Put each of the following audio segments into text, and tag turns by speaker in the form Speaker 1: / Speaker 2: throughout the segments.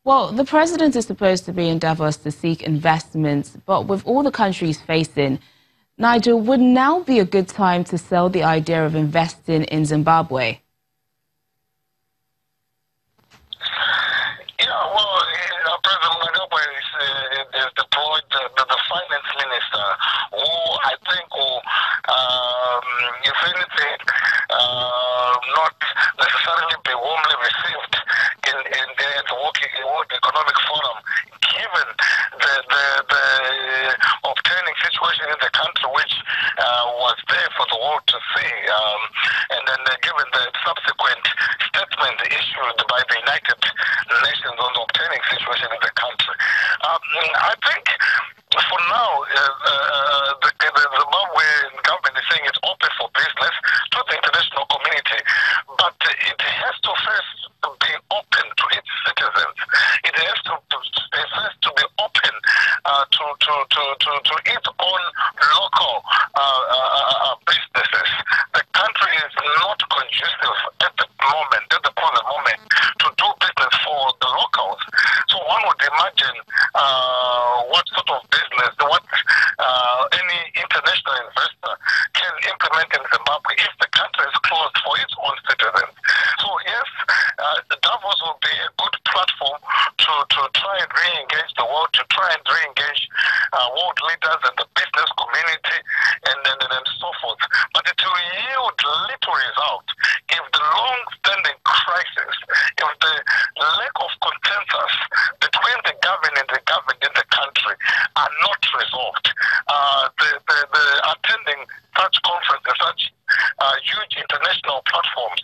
Speaker 1: Well, the president is supposed to be in Davos to seek investments, but with all the countries facing, Nigel, would now be a good time to sell the idea of investing in Zimbabwe?
Speaker 2: President Zimbabwe is deployed the finance minister, who I think will, if anything, not necessarily be warmly received in the World Economic Forum, given the obtaining situation in the country, which was there for the world to see, and then given the subsequent statement issued by the United Nations on the obtaining situation in the country. I think for now, the Zimbabwean government is saying it's open for business to the international community, but it has to first be open to its citizens. It has to first to be open to its own local businesses. The country is not conducive at the present moment, to do business for the locals. So one would imagine what sort of business, what any international investor can implement in Zimbabwe if the country is closed for its own citizens. So yes, Davos will be a good platform to try and re-engage the world, to try and re-engage world leaders and the business community and so forth. But it will yield little result if the long-standing crisis, if the lack of consensus between the government and the government in the country are not resolved. The attending such conferences, such huge international platforms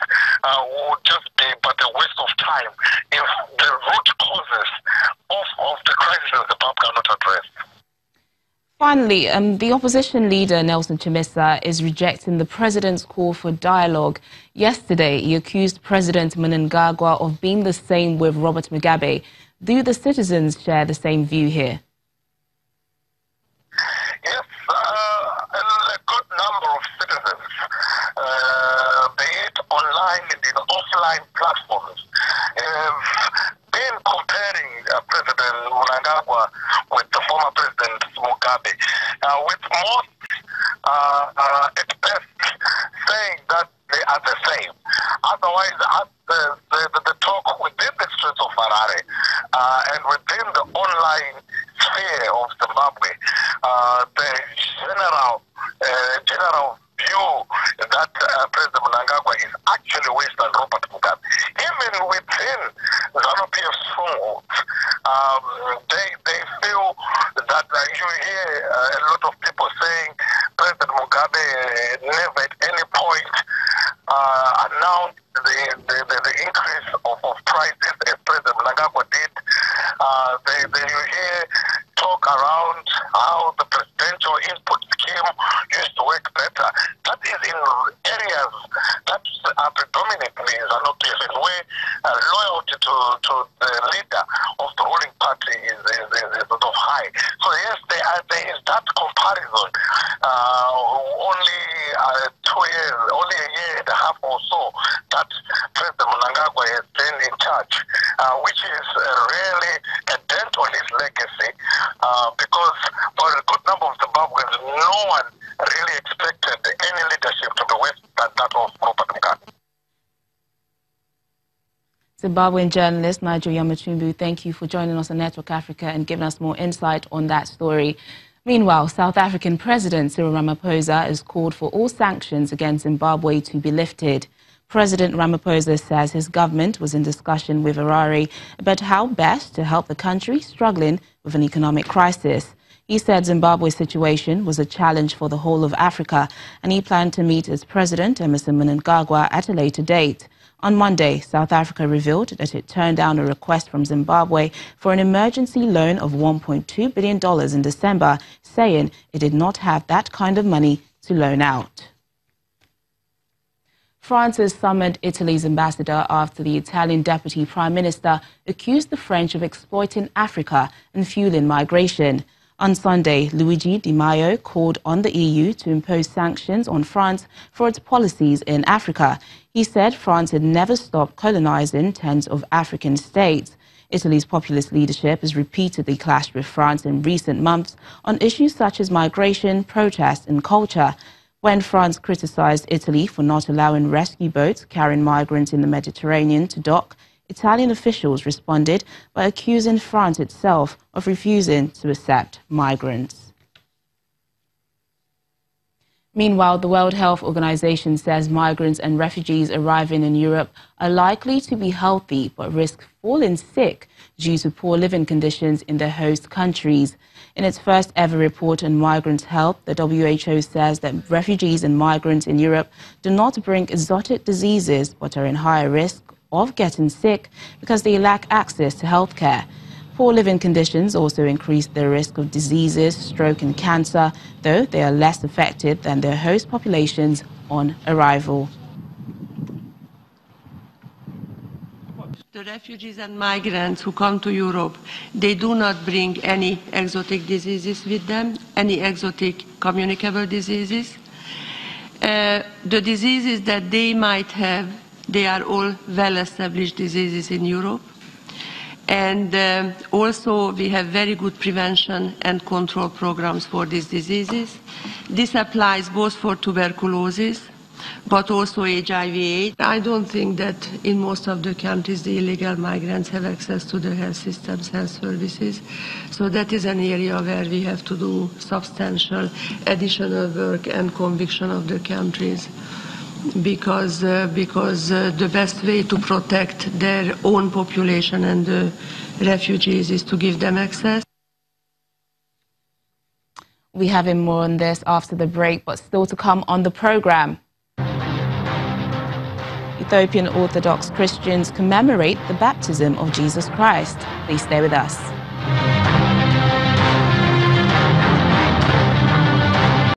Speaker 2: would just be but a waste of time if the root causes of the crisis in Zimbabwe are not addressed.
Speaker 1: Finally, the opposition leader, Nelson Chamisa, is rejecting the president's call for dialogue. Yesterday, he accused President Mnangagwa of being the same with Robert Mugabe. Do the citizens share the same view here?
Speaker 2: Yes, a good number of citizens, be it online and in offline platforms, have been comparing President Mnangagwa with the former President Mugabe, with most at best saying that they are the same. Otherwise, the talk within the streets of Harare and within the online sphere of Zimbabwe, the general view that President Mnangagwa is actually worse than Robert Mugabe. Even within ZANU-PF strongholds, they feel that you hear a lot of people saying President Mugabe never at any point announced the increase of prices as President Mnangagwa did. You hear talk around how the presidential input scheme used to work better. That is in areas that are predominantly ZANU-PF, and where loyalty to the leader of the ruling party is sort of high. So yes, there is that comparison. Only 2 years, only a year and a half or so that President Mnangagwa has been in charge, which is really a dent on his legacy, because for a good number of Zimbabweans, no one really expected any leadership to be worse than that of Robert Mugabe.
Speaker 1: Zimbabwean journalist Nigel Yamatumbu, thank you for joining us on Network Africa and giving us more insight on that story. Meanwhile, South African President Cyril Ramaphosa has called for all sanctions against Zimbabwe to be lifted. President Ramaphosa says his government was in discussion with Harare about how best to help the country struggling with an economic crisis. He said Zimbabwe's situation was a challenge for the whole of Africa, and he planned to meet its president, Emmerson Mnangagwa, at a later date. On Monday, South Africa revealed that it turned down a request from Zimbabwe for an emergency loan of $1.2 billion in December, saying it did not have that kind of money to loan out. France has summoned Italy's ambassador after the Italian deputy prime minister accused the French of exploiting Africa and fueling migration. On Sunday, Luigi Di Maio called on the EU to impose sanctions on France for its policies in Africa. He said France had never stopped colonizing tens of African states. Italy's populist leadership has repeatedly clashed with France in recent months on issues such as migration, protests and culture. When France criticized Italy for not allowing rescue boats carrying migrants in the Mediterranean to dock, Italian officials responded by accusing France itself of refusing to accept migrants. Meanwhile, the World Health Organization says migrants and refugees arriving in Europe are likely to be healthy but risk falling sick due to poor living conditions in their host countries. In its first ever report on migrants' health, the WHO says that refugees and migrants in Europe do not bring exotic diseases but are in higher risk of getting sick because they lack access to health care. Poor living conditions also increase their risk of diseases, stroke and cancer, though they are less affected than their host populations on arrival.
Speaker 3: The refugees and migrants who come to Europe, they do not bring any exotic diseases with them, any exotic communicable diseases. The diseases that they might have, they are all well-established diseases in Europe. And also we have very good prevention and control programs for these diseases. This applies both for tuberculosis, but also HIV/AIDS. I don't think that in most of the countries the illegal migrants have access to the health systems, health services. So that is an area where we have to do substantial additional work and conviction of the countries. Because the best way to protect their own population and the refugees is to give them access.
Speaker 1: We have more on this after the break, but still to come on the program. Ethiopian Orthodox Christians commemorate the baptism of Jesus Christ. Please stay with us.